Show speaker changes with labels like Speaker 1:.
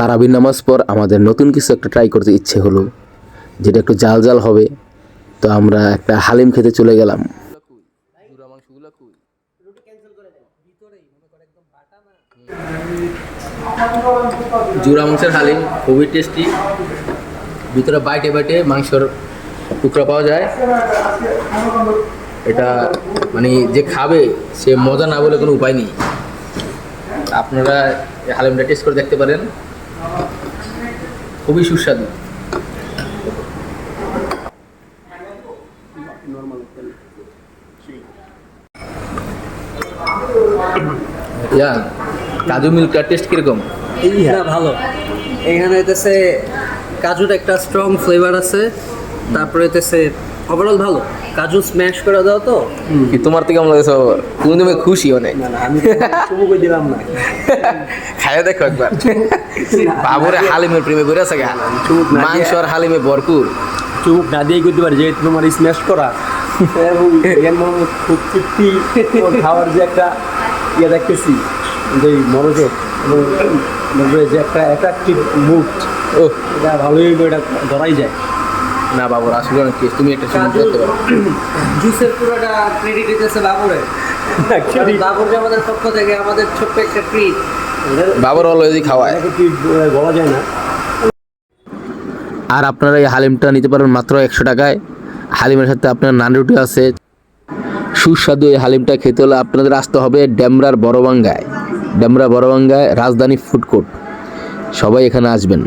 Speaker 1: তারাবির নামাজ পর আমাদের নতুন কিছু একটা ট্রাই করতে ইচ্ছে হলো, যেটা একটু জাল জাল হবে। তো আমরা একটা হালিম খেতে চলে গেলাম। জুরা মাংসের হালিম খুবই টেস্টি, ভিতরে বাইটে বাইটে মাংসের টুকরা পাওয়া যায়। এটা মানে যে খাবে সে মজা না বলে কোনো উপায় নেই। আপনারা এই হালিমটা টেস্ট করে দেখতে পারেন, খুবই সুস্বাদু। কাজু মিল্কটার টেস্ট কিরকম?
Speaker 2: ভালো। এখানে হইতেছে কাজুর একটা স্ট্রং ফ্লেভার আছে, তারপরে হইতেছে ওভারঅল ভালো। কাজু স্ম্যাশ করে দাও তো।
Speaker 1: কি তোমার থেকে কেমন লাগছে? তুমি তুমি খুশি অনেক?
Speaker 2: আমি চুমুক দিলাম না,
Speaker 1: খাইয়া দেখো একবার। বাবুরে হালিমের প্রেমে করে আছে, মাংস আর হালিমে ভরপুর।
Speaker 2: চুমুক না দিয়ে করতে পারি, যেহেতু তোমার স্ম্যাশ করা এবং খুব তৃপ্তি খাওয়ার যে একটা ইয়ে দেখতেছি, যে মনোযোগ এবং যে একটা অ্যাট্রাকটিভ মুড, এটা ভালোই এটা ধরাই যায়।
Speaker 1: না বাবুর আসলে অনেক টেস্ট, তুমি একটা চুমুক করতে পারো।
Speaker 2: জুসের পুরোটা ক্রেডিট দিতেছে বাবুরের। বাবুর যে আমাদের পক্ষ থেকে আমাদের ছোট্ট একটা ট্রিট,
Speaker 1: বাবুর অলরেডি খাওয়ায়,
Speaker 2: বলা যায় না।
Speaker 1: আর আপনারা এই হালিমটা নিতে পারেন মাত্র 100 টাকায়। হালিমের সাথে আপনার নান রুটি আছে। সুস্বাদু এই হালিমটা খেতে হলে আপনাদের আসতে হবে ডেমরার বড়বাঙ্গায়, রাজধানী ফুড কোর্ট। সবাই এখানে আসবেন।